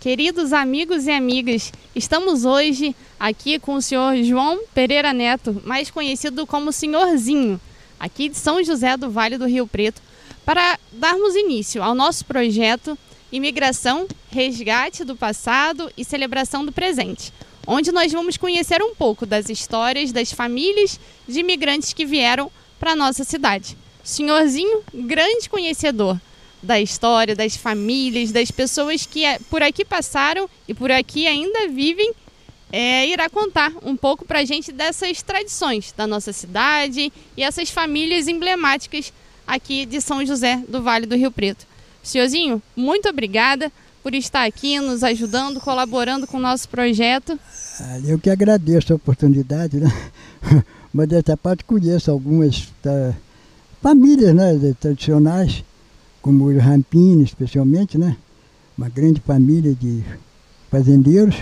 Queridos amigos e amigas, estamos hoje aqui com o senhor João Pereira Neto, mais conhecido como Senhorzinho, aqui de São José do Vale do Rio Preto, para darmos início ao nosso projeto Imigração, Resgate do Passado e Celebração do Presente, onde nós vamos conhecer um pouco das histórias das famílias de imigrantes que vieram para a nossa cidade. Senhorzinho, grande conhecedor da história, das famílias, das pessoas que por aqui passaram e por aqui ainda vivem, irá contar um pouco para a gente dessas tradições da nossa cidade e essas famílias emblemáticas aqui de São José do Vale do Rio Preto. Senhorzinho, muito obrigada por estar aqui nos ajudando, colaborando com o nosso projeto. Eu que agradeço a oportunidade, né? Mas dessa parte conheço algumas famílias, né, tradicionais, como os Rampini, especialmente, né? Uma grande família de fazendeiros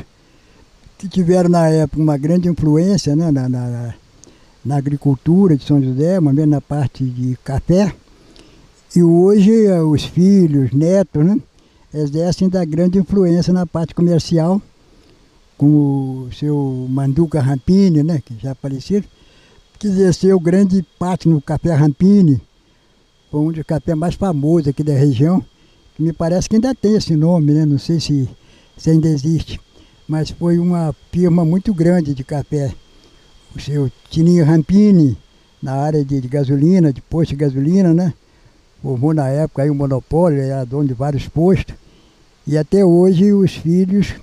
que tiveram na época uma grande influência, né, na agricultura de São José, uma vez na parte de café. E hoje os filhos, netos, né, exercem da grande influência na parte comercial, como o seu Manduca Rampini, né, que já falecido, que exerceu grande parte no café Rampini. Foi um dos cafés mais famosos aqui da região, que me parece que ainda tem esse nome, né? Não sei se ainda existe, mas foi uma firma muito grande de café. O seu Tininho Rampini, na área de gasolina, de posto de gasolina, né? Formou na época aí um monopólio, ele era dono de vários postos, e até hoje os filhos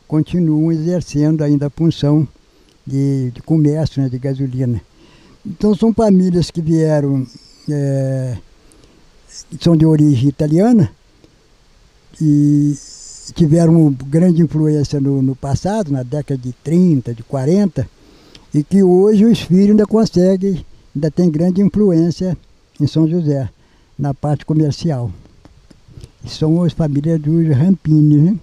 continuam exercendo ainda a função de comércio, né? De gasolina. Então são famílias que vieram... são de origem italiana e tiveram uma grande influência no passado, na década de 30, de 40, e que hoje os filhos ainda conseguem, ainda tem grande influência em São José, na parte comercial. São as famílias dos Rampini, né?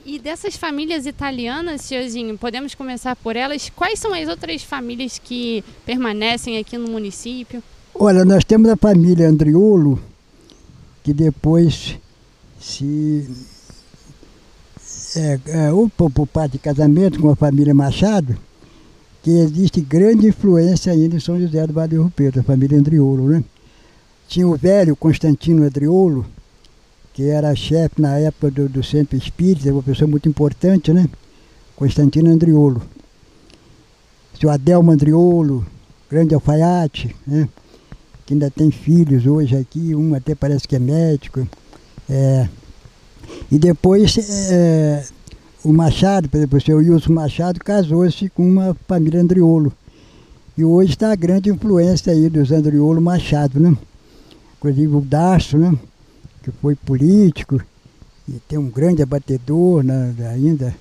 E dessas famílias italianas, senhorzinho, podemos começar por elas. Quais são as outras famílias que permanecem aqui no município? Olha, nós temos a família Andriolo, que depois ou por parte de casamento com a família Machado, que existe grande influência ainda em São José do Vale do Rio Preto, a família Andriolo, né? Tinha o velho Constantino Andriolo, que era chefe na época do Centro Espírita, uma pessoa muito importante, né? Constantino Andriolo. Seu Adelmo Andriolo, grande alfaiate, né? Que ainda tem filhos hoje aqui, um até parece que é médico. E depois o Machado, por exemplo, o seu Wilson Machado casou-se com uma família Andriolo. E hoje está a grande influência aí dos Andriolo Machado, né? Inclusive o Darcio, né? Que foi político e tem um grande abatedor, né? Ainda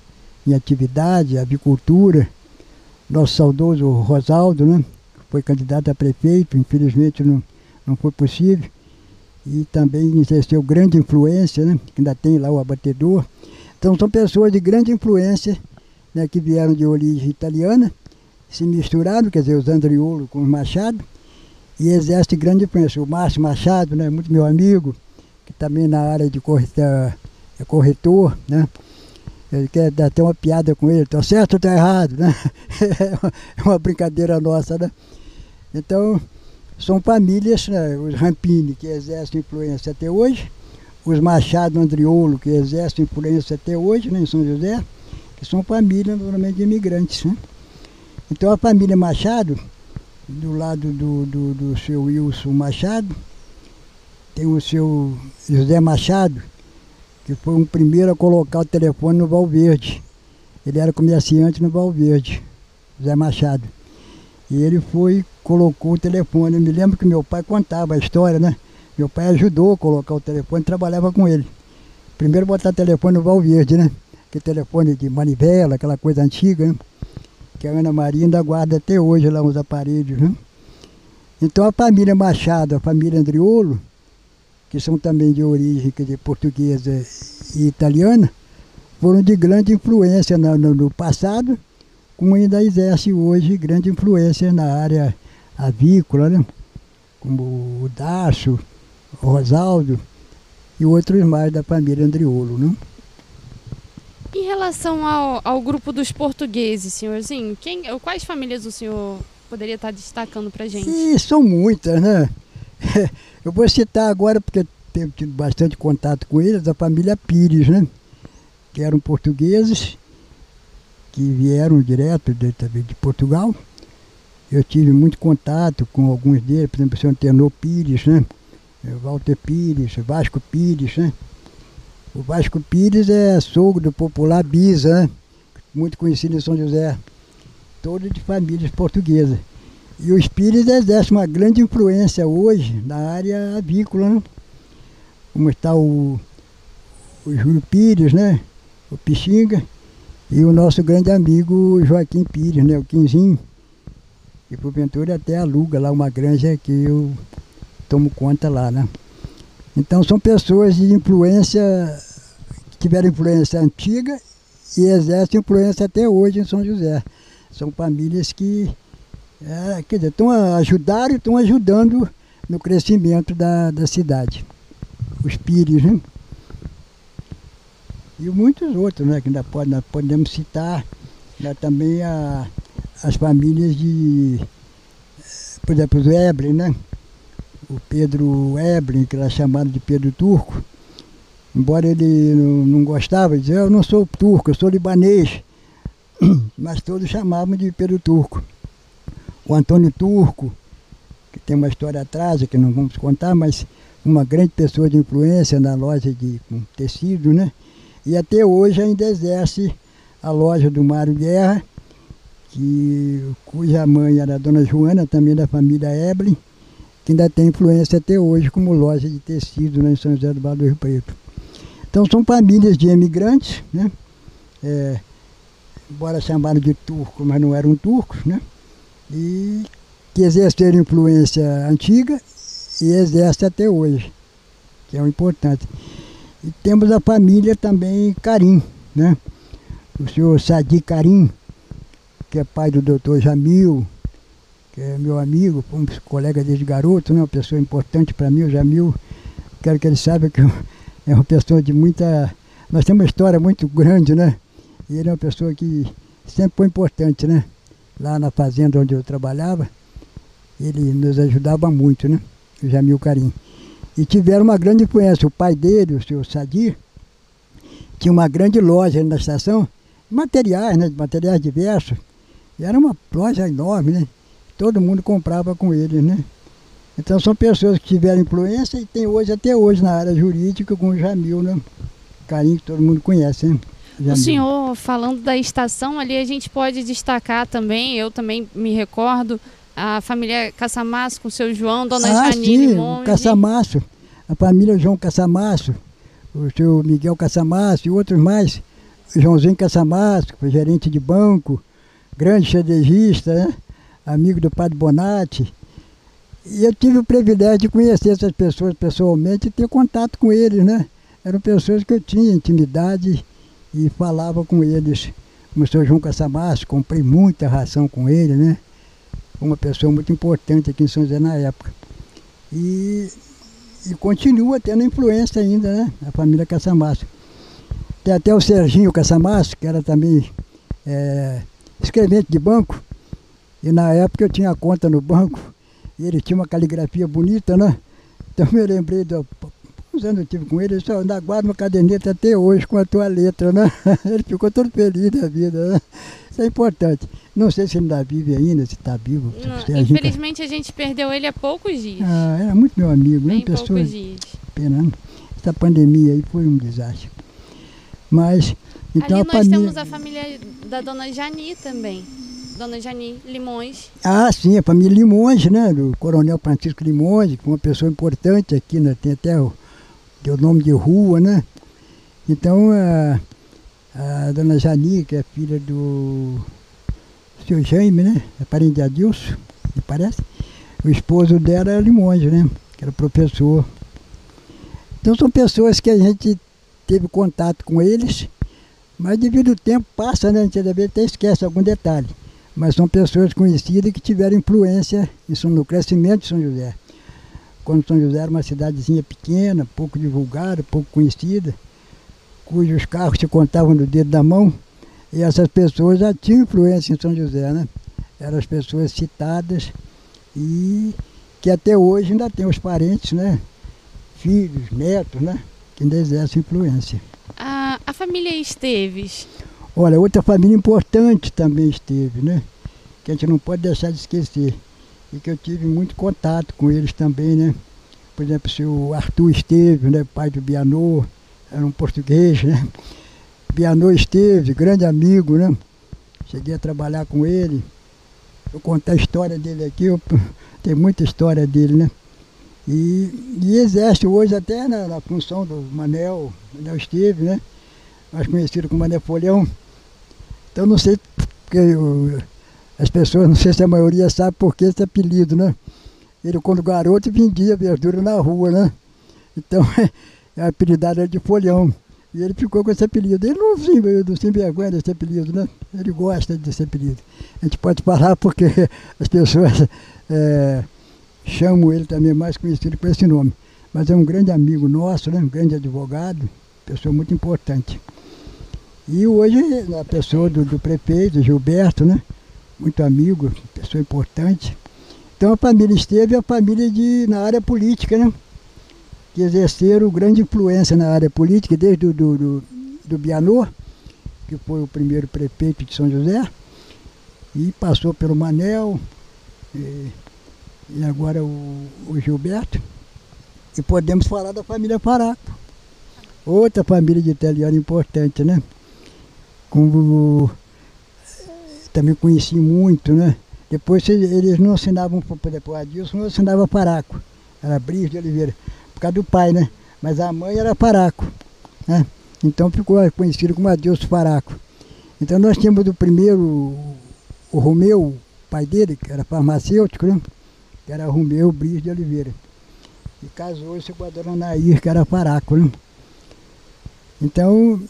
em atividade, avicultura. Nosso saudoso Rosaldo, né? Foi candidato a prefeito, infelizmente não foi possível. E também exerceu grande influência, né? Ainda tem lá o abatedor. Então são pessoas de grande influência, né? Que vieram de origem italiana, se misturaram, quer dizer, os Andriolo com os Machado, e exercem grande influência. O Márcio Machado, né? Muito meu amigo, que também na área de corretor, né? Ele quer dar até uma piada com ele, tá certo ou tá errado, né? É uma brincadeira nossa, né? Então, são famílias, né, os Rampini, que exercem influência até hoje, os Machado Andriolo, que exercem influência até hoje, né, em São José, que são famílias normalmente de imigrantes, né? Então, a família Machado, do lado do seu Wilson Machado, tem o seu José Machado, que foi o primeiro a colocar o telefone no Valverde. Ele era comerciante no Valverde, José Machado. E ele colocou o telefone. Eu me lembro que meu pai contava a história, né? Meu pai ajudou a colocar o telefone, trabalhava com ele. Primeiro botar o telefone no Valverde, né? Aquele telefone de manivela, aquela coisa antiga, né? Que a Ana Maria ainda guarda até hoje lá uns aparelhos, né? Então a família Machado, a família Andriolo, que são também de origem portuguesa e italiana, foram de grande influência no passado, como ainda exerce hoje grande influência na área avícola, né? Como o Darcio, o Rosaldo e outros mais da família Andriolo, né? Em relação ao grupo dos portugueses, senhorzinho, quais famílias o senhor poderia estar destacando para a gente? E são muitas, né? Eu vou citar agora, porque tenho tido bastante contato com eles, a família Pires, né? Que eram portugueses, que vieram direto de Portugal. Eu tive muito contato com alguns deles, por exemplo, o senhor Tenor Pires, né? Walter Pires, Vasco Pires, né? O Vasco Pires é sogro do popular Bisa, né? Muito conhecido em São José, todo de famílias portuguesas. E os Pires exercem uma grande influência hoje na área avícola, né? Como está o Júlio Pires, né? O Pixinga, e o nosso grande amigo Joaquim Pires, né? O Quinzinho, que porventura até aluga lá uma granja que eu tomo conta lá, né? Então são pessoas de influência, que tiveram influência antiga e exercem influência até hoje em São José. São famílias que quer dizer, ajudaram e estão ajudando no crescimento da cidade. Os Pires, né? E muitos outros, né, que nós podemos citar, né, também as famílias por exemplo, o Eblin, né? O Pedro Eblin, que era chamado de Pedro Turco, embora ele não gostava, dizia, eu não sou turco, eu sou libanês, mas todos chamavam de Pedro Turco. O Antônio Turco, que tem uma história atrás, que não vamos contar, mas uma grande pessoa de influência na loja de tecido, né? E até hoje ainda exerce a loja do Mário Guerra, cuja mãe era a dona Joana, também da família Eblin, que ainda tem influência até hoje como loja de tecido, né, em São José do Vale do Rio Preto. Então são famílias de imigrantes, né? Embora chamaram de turco, mas não eram turcos, né? E que exerceram influência antiga e exercem até hoje, que é o importante. E temos a família também Carim, né? O senhor Sadi Carim, que é pai do doutor Jamil, que é meu amigo, fomos colegas desde garoto, né? Uma pessoa importante para mim, o Jamil. Quero que ele saiba que é uma pessoa de muita... Nós temos uma história muito grande, né? E ele é uma pessoa que sempre foi importante, né? Lá na fazenda onde eu trabalhava, ele nos ajudava muito, né? O Jamil Carim. E tiveram uma grande influência. O pai dele, o senhor Sadir, tinha uma grande loja na estação, materiais, né? De materiais diversos. E era uma loja enorme, né? Todo mundo comprava com eles, né? Então são pessoas que tiveram influência e tem hoje, até hoje, na área jurídica, com o Jamil, né? Carinho que todo mundo conhece, né? Jamil. O senhor, falando da estação ali, a gente pode destacar também, eu também me recordo, a família Caçamasso com o seu João, dona Janine Monge. Caçamasso, a família João Caçamasso, o seu Miguel Caçamasso e outros mais. O Joãozinho Caçamasso, que foi gerente de banco, grande xadrezista, né? Amigo do padre Bonatti. E eu tive o privilégio de conhecer essas pessoas pessoalmente e ter contato com eles, né? Eram pessoas que eu tinha intimidade e falava com eles. Como o senhor João Caçamasso, comprei muita ração com ele, né? Uma pessoa muito importante aqui em São José na época. E continua tendo influência ainda, né? A família Caçamasso. Tem até o Serginho Caçamasso, que era também escrevente de banco. E na época eu tinha conta no banco. E ele tinha uma caligrafia bonita, né? Então eu me lembrei uns anos eu tive com ele, ele disse, ainda guardo uma caderneta até hoje com a tua letra, né? Ele ficou todo feliz da vida, né? Isso é importante. Não sei se ele ainda vive ainda, se está vivo. Não, infelizmente a gente perdeu ele há poucos dias. Era muito meu amigo, né? Poucos dias. Pena. Essa pandemia aí foi um desastre. Mas, então ali nós temos a família da dona Jani também. Dona Jani Limonge. Ah, sim, a família Limonge, né? Do coronel Francisco Limonge, que foi uma pessoa importante aqui, né? Tem até o nome de rua, né? Então, a dona Jani, que é filha do seu Jaime, né? É parente de Adilson, me parece. O esposo dela era Limonge, né? Que era professor. Então, são pessoas que a gente teve contato com eles, mas devido ao tempo passa, né? A gente até esquece algum detalhe. Mas são pessoas conhecidas que tiveram influência no crescimento de São José. Quando São José era uma cidadezinha pequena, pouco divulgada, pouco conhecida, cujos carros se contavam no dedo da mão, e essas pessoas já tinham influência em São José, né? Eram as pessoas citadas e que até hoje ainda tem os parentes, né? Filhos, netos, né? Que ainda exercem influência. A família Esteves. Olha, outra família importante também esteve, né? Que a gente não pode deixar de esquecer. E que eu tive muito contato com eles também, né? Por exemplo, o senhor Arthur Esteves, né? Pai do Bianor, era um português, né? Bianor Esteves, grande amigo, né? Cheguei a trabalhar com ele. Eu contar a história dele aqui, tem muita história dele, né? E exerce hoje até na função do Manel Esteves, né? Mais conhecido como Mané Folhão. Então não sei, porque as pessoas, não sei se a maioria sabe por que esse apelido, né? Ele, quando garoto, vendia verdura na rua, né? Então, é apelidado de Folhão. E ele ficou com esse apelido. Ele não se envergonha desse apelido, né? Ele gosta desse apelido. A gente pode falar porque as pessoas chamam ele também mais conhecido por esse nome. Mas é um grande amigo nosso, né? Um grande advogado, pessoa muito importante. E hoje, a pessoa do prefeito, Gilberto, né? Muito amigo, pessoa importante. Então a família Esteves é a família na área política, né? Que exerceram grande influência na área política, desde do Bianor, que foi o primeiro prefeito de São José, e passou pelo Manel, e agora o Gilberto. E podemos falar da família Faraco, outra família de italiano importante, né? Como também conheci muito, né? Depois eles não assinavam para Adilson, não assinava Faraco, era Bris de Oliveira, por causa do pai, né? Mas a mãe era Faraco, né? Então ficou conhecido como Adilson Faraco. Então nós tínhamos o primeiro, o Romeu, pai dele, que era farmacêutico, né? Que era Romeu Bris de Oliveira. E casou-se com a dona Nair, que era Faraco, né? Então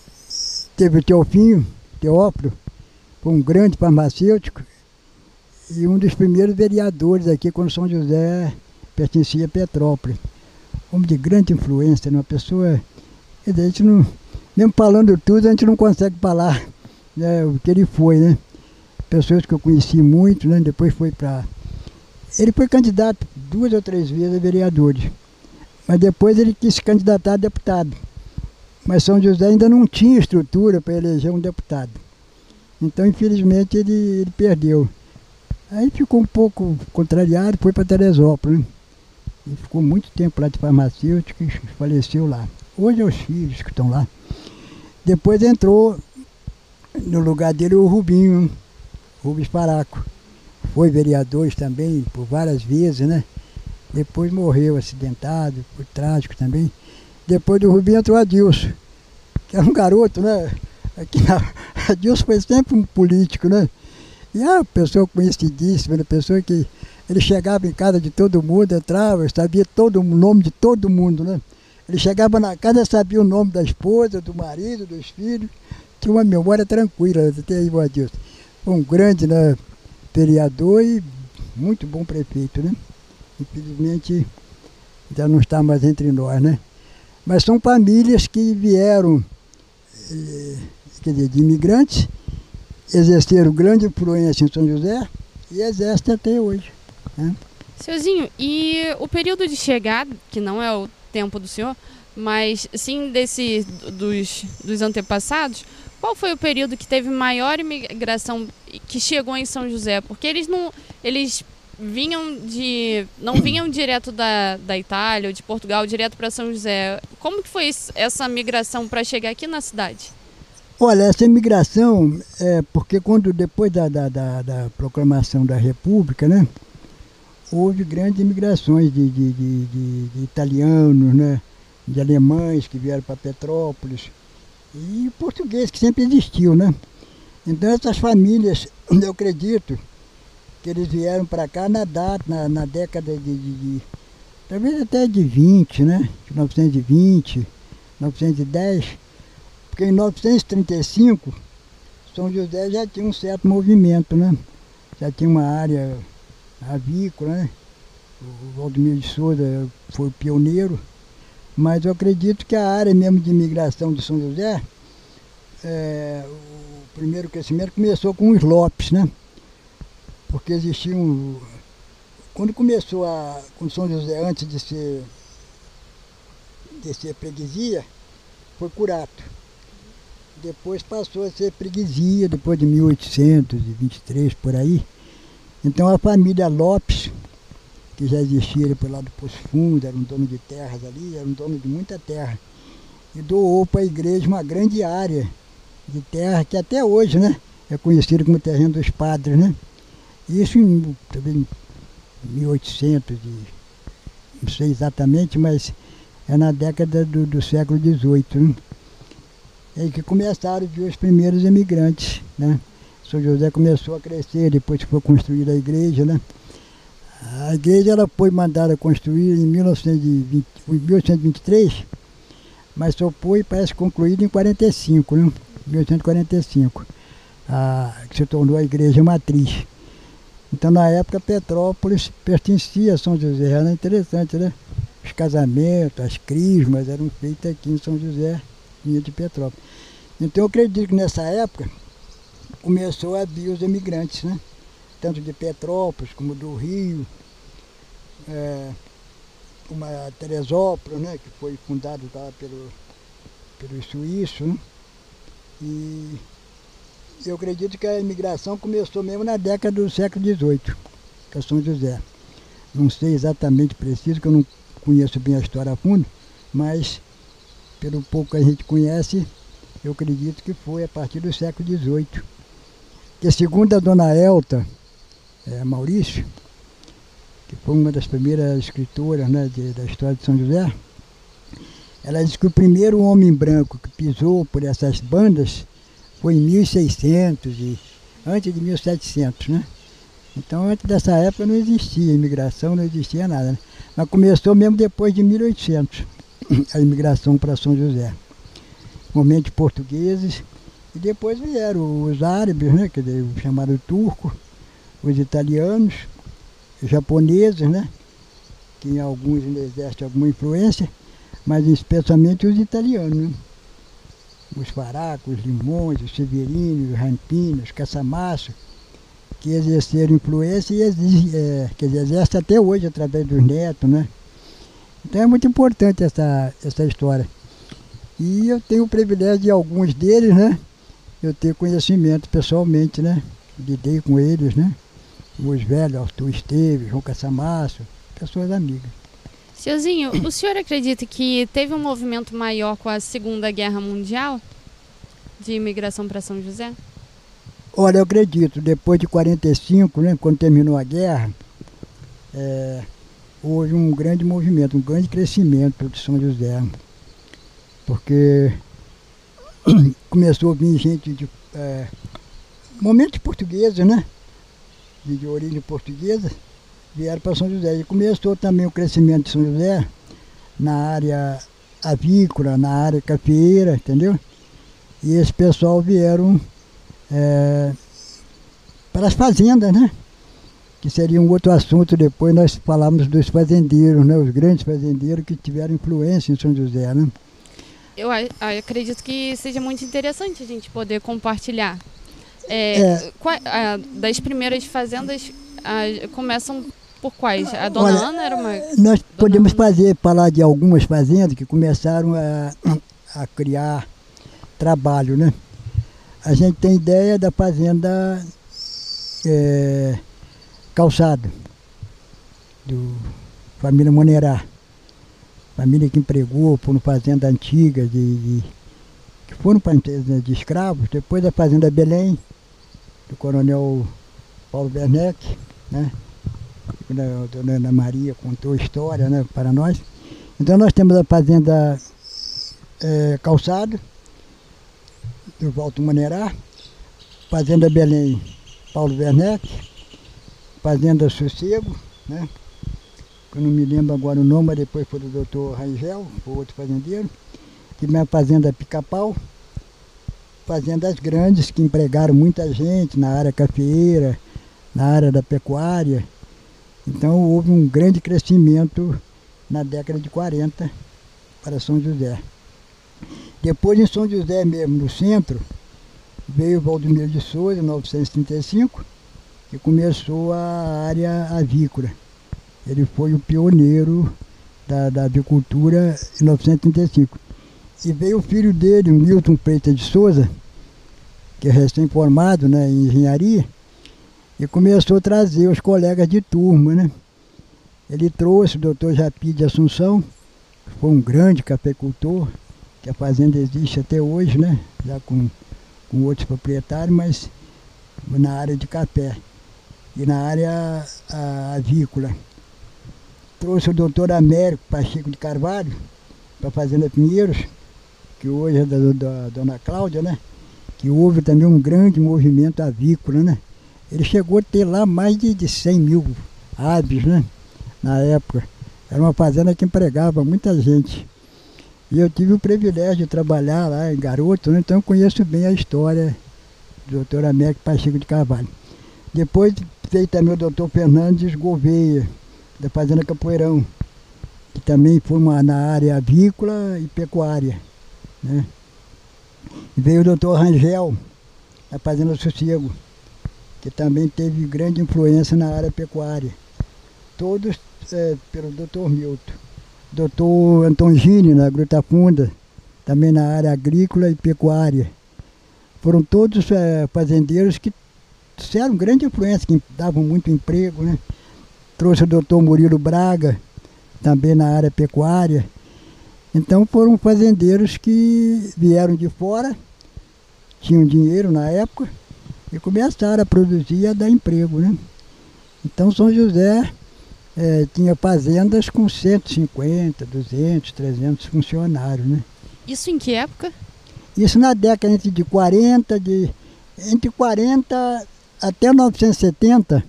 teve o Teofinho, Teófilo, foi um grande farmacêutico e um dos primeiros vereadores aqui quando São José pertencia a Petrópolis. Homem de grande influência, uma pessoa, quer dizer, a gente não, mesmo falando tudo, a gente não consegue falar, né, o que ele foi, né? Pessoas que eu conheci muito, né? Depois foi para... Ele foi candidato 2 ou 3 vezes a vereadores, mas depois ele quis se candidatar a deputado. Mas São José ainda não tinha estrutura para eleger um deputado. Então, infelizmente, ele perdeu. Aí ficou um pouco contrariado, foi para Teresópolis, né? E ficou muito tempo lá de farmacêutico e faleceu lá. Hoje é os filhos que estão lá. Depois entrou no lugar dele o Rubinho, Rubens Faraco. Foi vereador também por várias vezes, né? Depois morreu acidentado, foi trágico também. Depois do Rubinho entrou Adilson, que era um garoto, né? Adilson foi sempre um político, né? E é uma pessoa conhecidíssima, uma pessoa que ele chegava em casa de todo mundo, entrava, sabia o nome de todo mundo, né? Ele chegava na casa, sabia o nome da esposa, do marido, dos filhos, tinha uma memória tranquila, até aí o Adilson. Foi um grande, né, vereador e muito bom prefeito, né? Infelizmente já não está mais entre nós, né? Mas são famílias que vieram, quer dizer, de imigrantes, exerceram grande influência em São José e exercem até hoje, né? Senhorzinho, e o período de chegada, que não é o tempo do senhor, mas sim dos antepassados, qual foi o período que teve maior imigração que chegou em São José? Porque eles não vinham direto da Itália ou de Portugal direto para São José. Como que foi essa migração para chegar aqui na cidade? Olha, essa imigração é porque depois da proclamação da República, né, houve grandes imigrações de italianos, né, de alemães que vieram para Petrópolis e português que sempre existiu, né? Então essas famílias, eu acredito que eles vieram para cá na década talvez até de 20, né? De 1920, 1910, porque em 1935 São José já tinha um certo movimento, né? Já tinha uma área avícola, né? O Valdomiro de Souza foi o pioneiro, Mas eu acredito que a área mesmo de imigração de São José, o primeiro crescimento começou com os Lopes, né? Porque existiam... Quando São José, antes de ser freguesia, foi Curato. Depois passou a ser freguesia, depois de 1823, por aí. Então a família Lopes, que já existia ali pelo lado do Poço Fundo, era um dono de terras ali, era um dono de muita terra. E doou para a igreja uma grande área de terra, que até hoje, né, é conhecido como terreno dos padres, né? Isso também 1800, não sei exatamente, mas é na década do século XVIII, né? É aí que começaram os primeiros imigrantes, né? São José começou a crescer, depois que foi construída a igreja, né? A igreja ela foi mandada construir em 1823, mas só foi, parece, concluída em 45, né? 1845, que se tornou a igreja matriz. Então, na época, Petrópolis pertencia a São José. Era interessante, né? Os casamentos, as crismas eram feitos aqui em São José, de Petrópolis. Então, eu acredito que nessa época começou a vir os imigrantes, né? Tanto de Petrópolis como do Rio, como a Teresópolis, né? Que foi fundado lá pelos suíços, né? E eu acredito que a imigração começou mesmo na década do século XVIII, que é São José. Não sei exatamente preciso, que eu não conheço bem a história a fundo, mas pelo pouco que a gente conhece, eu acredito que foi a partir do século XVIII. Que segundo a dona Elta Maurício, que foi uma das primeiras escritoras, né, da história de São José, ela diz que o primeiro homem branco que pisou por essas bandas foi em 1600, antes de 1700, né? Então, antes dessa época não existia imigração, não existia nada, né? Mas começou mesmo depois de 1800, a imigração para São José. Momentos portugueses, e depois vieram os árabes, né? Quer dizer, chamaram turco, os italianos, os japoneses, né? Que em alguns ainda exercem alguma influência, mas especialmente os italianos, né? Os faracos, os limões, os severinos, os rampinos, os caçamaços, que exerceram influência e exercem até hoje através dos netos, né? Então é muito importante essa história. E eu tenho o privilégio de alguns deles, né? Eu tenho conhecimento pessoalmente, né? Lidei com eles, né? Os velhos, Arthur Esteves, João Caçamasso, pessoas amigas. Senhorzinho, o senhor acredita que teve um movimento maior com a Segunda Guerra Mundial de imigração para São José? Olha, eu acredito, depois de 45, né, quando terminou a guerra, houve um grande movimento, um grande crescimento de São José, porque começou a vir gente de momentos portugueses, né, de origem portuguesa, vieram para São José. E começou também o crescimento de São José na área avícola, na área cafeeira, entendeu? E esse pessoal vieram para as fazendas, né? Que seria um outro assunto depois nós falamos dos fazendeiros, né? Os grandes fazendeiros que tiveram influência em São José, né? Eu acredito que seja muito interessante a gente poder compartilhar. Das primeiras fazendas, começam por quais? A Dona Ana era uma... Nós podemos falar de algumas fazendas que começaram a criar trabalho, né? A gente tem ideia da fazenda Calçado, do família Monerá. Família que empregou, foram fazenda antiga, que foram de escravos. Depois a fazenda Belém, do coronel Paulo Werneck, né? A dona Ana Maria contou a história, né, para nós. Então nós temos a fazenda Calçado, do Walter Monerá, fazenda Belém, Paulo Werneck, fazenda Sossego, né? Eu não me lembro agora o nome, mas depois foi do doutor Rangel, foi outro fazendeiro. Tivemos a fazenda Pica-Pau, fazendas grandes que empregaram muita gente na área cafeeira, na área da pecuária. Então houve um grande crescimento na década de 40 para São José. Depois, em São José mesmo, no centro, veio Valdemiro de Souza, em 1935, que começou a área avícola. Ele foi o pioneiro da avicultura em 1935. E veio o filho dele, o Milton Freitas de Souza, que é recém-formado, né, em engenharia, e começou a trazer os colegas de turma, né? Ele trouxe o doutor Japi de Assunção, que foi um grande cafeicultor, que a fazenda existe até hoje, né? Já com outros proprietários, mas na área de café e na área avícola. Trouxe o doutor Américo Pacheco de Carvalho, para a Fazenda Pinheiros, que hoje é da dona Cláudia, né? Que houve também um grande movimento avícola, né? Ele chegou a ter lá mais de 100 mil aves, né? Na época. Era uma fazenda que empregava muita gente. E eu tive o privilégio de trabalhar lá em Garoto, né? Então eu conheço bem a história do doutor Américo Pacheco de Carvalho. Depois veio também o doutor Fernandes Gouveia, da Fazenda Capoeirão, que também foi na área avícola e pecuária, né? E veio o doutor Rangel, da Fazenda Sossego, que também teve grande influência na área pecuária. Todos pelo doutor Milton. Doutor Antongini, na Gruta Funda, também na área agrícola e pecuária. Foram todos fazendeiros que fizeram grande influência, que davam muito emprego, né? Trouxe o doutor Murilo Braga, também na área pecuária. Então foram fazendeiros que vieram de fora, tinham dinheiro na época, e começaram a produzir e a dar emprego, né? Então São José tinha fazendas com 150, 200, 300 funcionários, né? Isso em que época? Isso na década entre 40 até 1970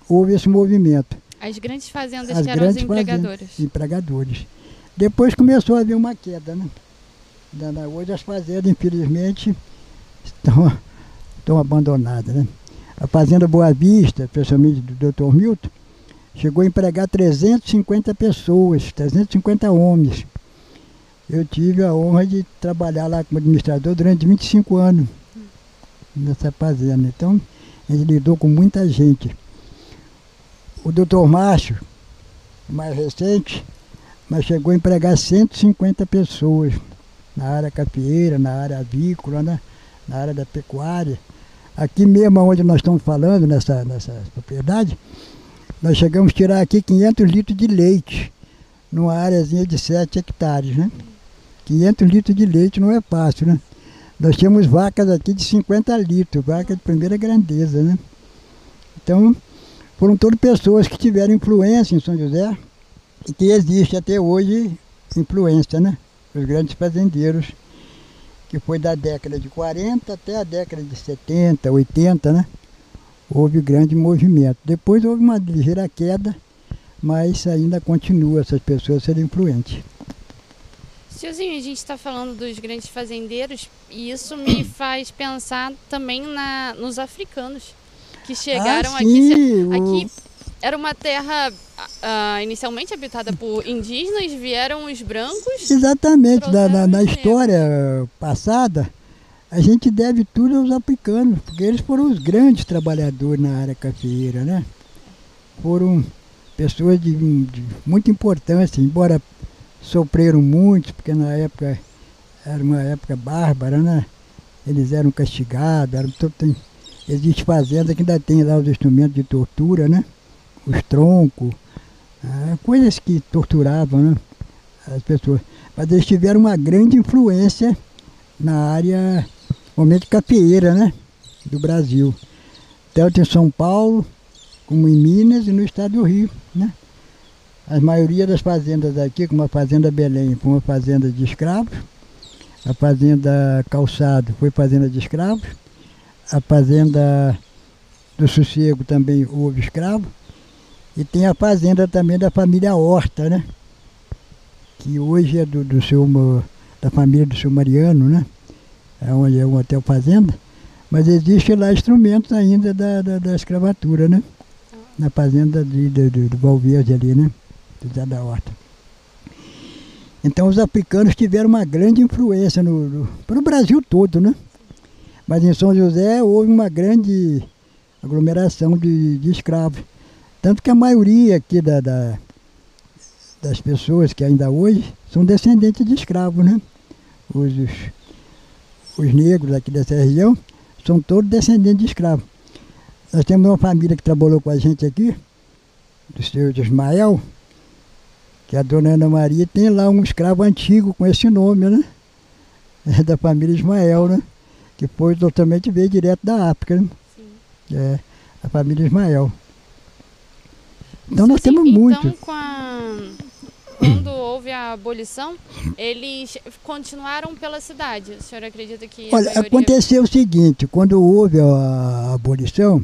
houve esse movimento. As grandes fazendas que eram os empregadores. Empregadores. Depois começou a haver uma queda, né? Hoje as fazendas, infelizmente, estão abandonadas, né? A Fazenda Boa Vista, especialmente do Dr. Milton, chegou a empregar 350 pessoas, 350 homens. Eu tive a honra de trabalhar lá como administrador durante 25 anos nessa fazenda. Então, a gente lidou com muita gente. O doutor Márcio, mais recente, mas chegou a empregar 150 pessoas na área cafeeira, na área avícola, né? Na área da pecuária. Aqui mesmo onde nós estamos falando, nessa propriedade, nós chegamos a tirar aqui 500 litros de leite, numa áreazinha de 7 hectares, né? 500 litros de leite não é fácil, né? Nós tínhamos vacas aqui de 50 litros, vacas de primeira grandeza, né? Então, foram todas pessoas que tiveram influência em São José e que existe até hoje influência, né? Os grandes fazendeiros, que foi da década de 40 até a década de 70, 80, né? Houve grande movimento. Depois houve uma ligeira queda, mas ainda continua essas pessoas serem influentes. Senhorzinho, a gente está falando dos grandes fazendeiros e isso me faz pensar também nos africanos que chegaram aqui. Era uma terra inicialmente habitada por indígenas, vieram os brancos. Exatamente, na história passada, a gente deve tudo aos africanos, porque eles foram os grandes trabalhadores na área cafeeira, né? Foram pessoas de muita importância, embora sofreram muito, porque na época era uma época bárbara, né? Eles eram castigados, existe fazenda que ainda tem lá os instrumentos de tortura, né? Os troncos, coisas que torturavam, né? As pessoas. Mas eles tiveram uma grande influência na área, realmente cafeeira, né? Do Brasil. Tanto em São Paulo, como em Minas e no estado do Rio, né? A maioria das fazendas aqui, como a Fazenda Belém, foi uma fazenda de escravos. A Fazenda Calçado foi fazenda de escravos. A Fazenda do Sossego também houve escravo. E tem a fazenda também da família Horta, né? Que hoje é da família do seu Mariano, né? É onde é um hotel fazenda. Mas existe lá instrumentos ainda da escravatura, né? Na fazenda do Valverde ali, né? Do Zé da Horta. Então os africanos tiveram uma grande influência para o Brasil todo, né? Mas em São José houve uma grande aglomeração de escravos. Tanto que a maioria aqui das pessoas que ainda hoje são descendentes de escravos, né? Os negros aqui dessa região são todos descendentes de escravos. Nós temos uma família que trabalhou com a gente aqui, do senhor Ismael, que a dona Ana Maria tem lá um escravo antigo com esse nome, né? É da família Ismael, né? Que foi totalmente veio direto da África, né? Sim. É, a família Ismael. Então nós temos muito. Então, quando houve a abolição, eles continuaram pela cidade. O senhor acredita que Olha, aconteceu o seguinte, quando houve a abolição,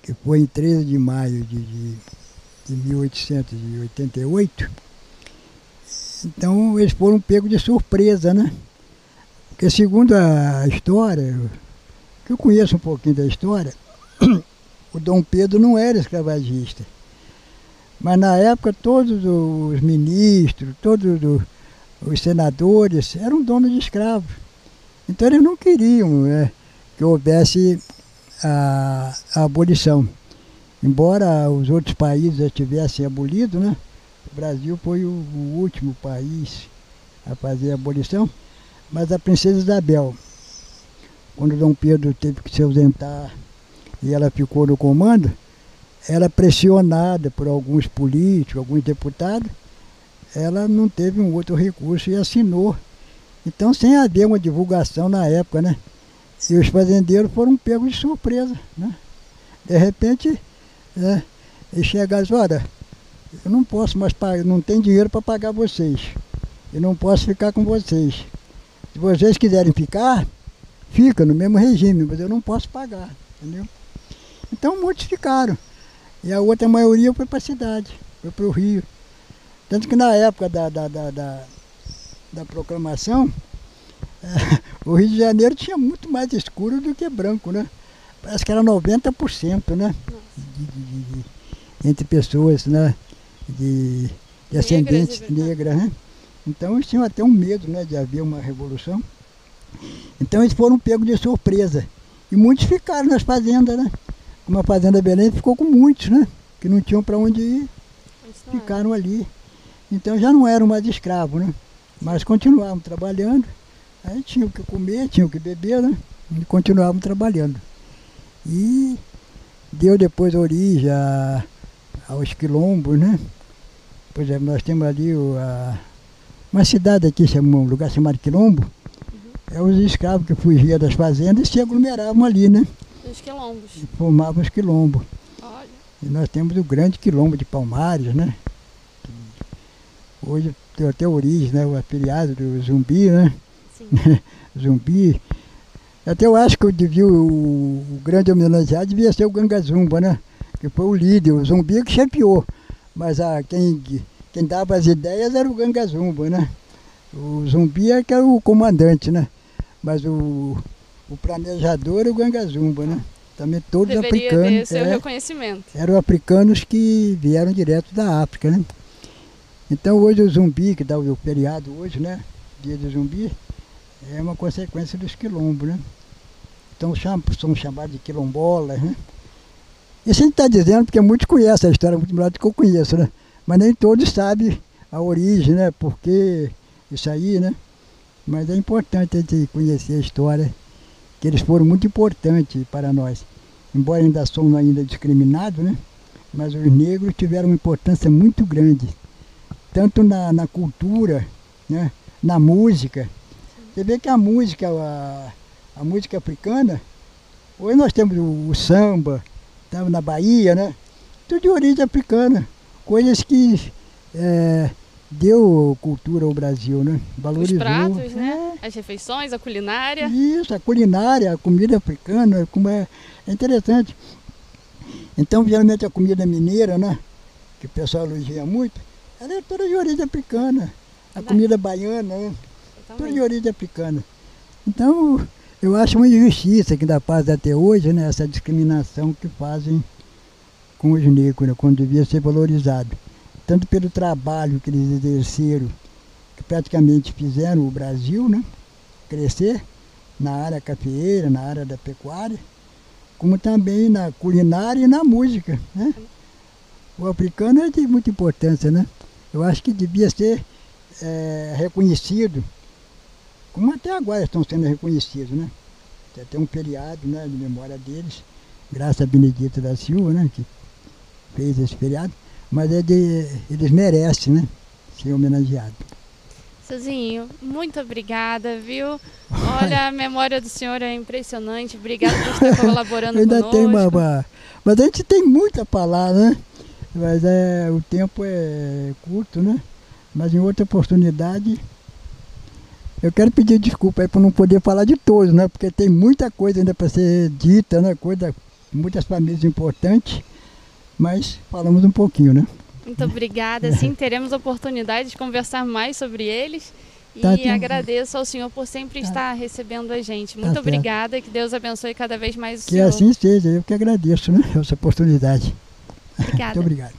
que foi em 13 de maio de 1888, então eles foram pegos de surpresa, né? Porque segundo a história, que eu conheço um pouquinho da história, o Dom Pedro não era escravagista. Mas na época todos os ministros, todos os senadores eram donos de escravos. Então eles não queriam que houvesse a abolição. Embora os outros países já tivessem abolido, né? O Brasil foi o último país a fazer a abolição. Mas a princesa Isabel, quando Dom Pedro teve que se ausentar e ela ficou no comando, ela pressionada por alguns políticos, alguns deputados, ela não teve um outro recurso e assinou. Então, sem haver uma divulgação na época, né? E os fazendeiros foram pegos de surpresa, né? De repente, eles chegaram e disseram, olha, eu não posso mais pagar, não tenho dinheiro para pagar vocês. Eu não posso ficar com vocês. Se vocês quiserem ficar, fica no mesmo regime, mas eu não posso pagar, entendeu? Então muitos ficaram. E a outra maioria foi para a cidade, foi para o Rio. Tanto que na época da proclamação, o Rio de Janeiro tinha muito mais escuro do que branco, né? Parece que era 90%, né? Entre pessoas, né? De ascendentes negras, né? Então eles tinham até um medo, né, de haver uma revolução. Então eles foram pegos de surpresa. E muitos ficaram nas fazendas, né? Como a Fazenda Belém ficou com muitos, né? Que não tinham para onde ir, ficaram ali. Então já não eram mais escravos, né? Mas continuavam trabalhando. Aí tinham que comer, tinham que beber, né? E continuavam trabalhando. E deu depois origem aos quilombos, né? Por exemplo, nós temos ali uma cidade aqui, um lugar chamado Quilombo. É os escravos que fugiam das fazendas e se aglomeravam ali, né? Os quilombos. E formavam os quilombos. Olha. E nós temos o grande quilombo de Palmares, né? Hoje tem até origem, né? O afiliado do Zumbi, né? Sim. Zumbi. Até eu acho que o grande homenageado devia ser o Ganga Zumba, né? Que foi o líder, o Zumbi que chapeou. Mas quem dava as ideias era o Ganga Zumba, né? O Zumbi é que era o comandante, né? Mas o planejador é o Ganga Zumba, né? Também todos africanos. Deveria ter seu reconhecimento. Eram africanos que vieram direto da África, né? Então hoje o Zumbi, que dá o feriado hoje, né? Dia do Zumbi, é uma consequência dos quilombos, né? Então são chamados de quilombolas, né? Isso a gente está dizendo porque muitos conhecem a história muito melhor do que eu conheço, né? Mas nem todos sabem a origem, né? Porque isso aí, né? Mas é importante a gente conhecer a história, que eles foram muito importantes para nós. Embora ainda somos ainda discriminados, né? Mas os negros tiveram uma importância muito grande, tanto na cultura, né? Na música. Você vê que a música africana, hoje nós temos o samba, estamos na Bahia, né? Tudo de origem africana, coisas que deu cultura ao Brasil, né? Valorizou. Os pratos, né? As refeições, a culinária. Isso, a culinária, a comida africana, como é interessante. Então, geralmente a comida mineira, né? Que o pessoal elogia muito, ela é toda de origem africana. A comida baiana, né? Toda de origem africana. Então, eu acho uma injustiça que ainda faz até hoje, né? Essa discriminação que fazem com os negros, né? Quando devia ser valorizado. Tanto pelo trabalho que eles exerceram que praticamente fizeram o Brasil, né, crescer na área cafeeira, na área da pecuária, como também na culinária e na música, né? O africano é de muita importância, né? Eu acho que devia ser reconhecido, como até agora estão sendo reconhecidos, né? Tem um feriado, né, de memória deles, graças a Benedito da Silva, né, que fez esse feriado, mas eles merecem, né, ser homenageados. Suzinho, muito obrigada, viu? Olha, a memória do senhor é impressionante. Obrigada por estar colaborando Ainda conosco. tem mas a gente tem muita palavra, né? Mas o tempo é curto, né? Mas em outra oportunidade, eu quero pedir desculpa aí por não poder falar de todos, né? Porque tem muita coisa ainda para ser dita, né? Muitas famílias importantes, mas falamos um pouquinho, né? Muito obrigada. Sim, teremos a oportunidade de conversar mais sobre eles. E agradeço ao senhor por sempre estar recebendo a gente. Muito obrigada, que Deus abençoe cada vez mais o senhor. Que assim seja, eu que agradeço, né, essa oportunidade. Obrigada. Muito obrigado.